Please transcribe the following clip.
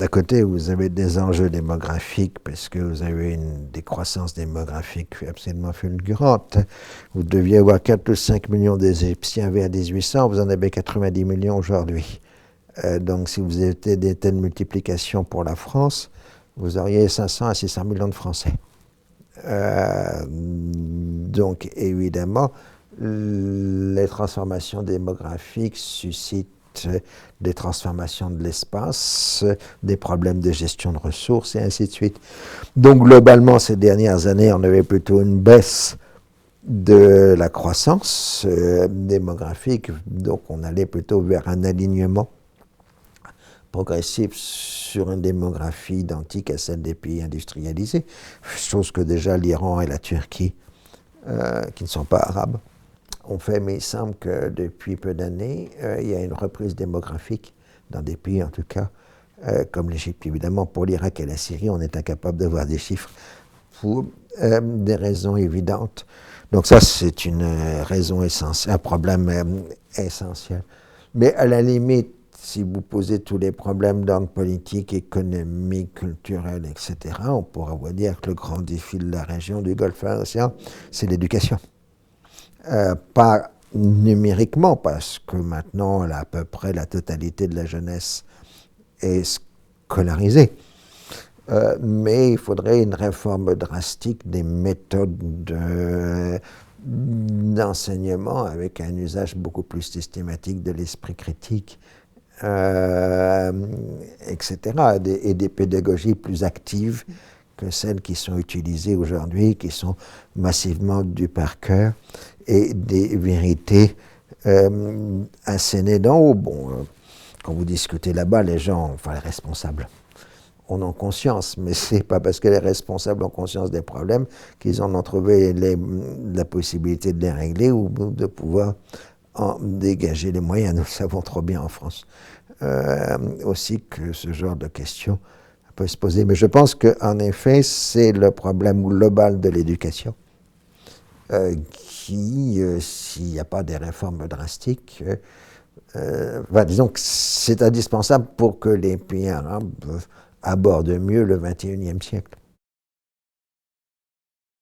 d'un côté, vous avez des enjeux démographiques parce que vous avez une décroissance démographique absolument fulgurante. Vous deviez avoir 4 ou 5 millions d'Égyptiens vers 1800, vous en avez 90 millions aujourd'hui. Donc si vous étiez des telles multiplications pour la France, vous auriez 500 à 600 millions de Français. Donc évidemment, les transformations démographiques suscitent des transformations de l'espace, des problèmes de gestion de ressources et ainsi de suite. Donc globalement, ces dernières années, on avait plutôt une baisse de la croissance démographique, donc on allait plutôt vers un alignement progressif sur une démographie identique à celle des pays industrialisés, chose que déjà l'Iran et la Turquie, qui ne sont pas arabes, ont fait, mais il semble que depuis peu d'années, il y a une reprise démographique dans des pays, en tout cas, comme l'Égypte. Évidemment, pour l'Irak et la Syrie, on est incapable de voir des chiffres pour des raisons évidentes. Donc ça, c'est une raison essentielle, un problème essentiel. Mais à la limite, si vous posez tous les problèmes d'ordre politique, économique, culturel, etc., on pourra vous dire que le grand défi de la région du Golfe Persian, c'est l'éducation. Pas numériquement, parce que maintenant, à peu près la totalité de la jeunesse est scolarisée. Mais il faudrait une réforme drastique des méthodes d'enseignement avec un usage beaucoup plus systématique de l'esprit critique, etc. Et des pédagogies plus actives que celles qui sont utilisées aujourd'hui, qui sont massivement dues par cœur, et des vérités assénées d'en haut. Bon, quand vous discutez là-bas, les gens, enfin les responsables, en ont conscience, mais ce n'est pas parce que les responsables ont conscience des problèmes qu'ils en ont trouvé la possibilité de les régler ou de pouvoir en dégager les moyens. Nous le savons trop bien en France. Aussi que ce genre de questions peut se poser. Mais je pense qu'en effet, c'est le problème global de l'éducation qui, s'il n'y a pas des réformes drastiques, disons que c'est indispensable pour que les pays arabes abordent mieux le XXIe siècle.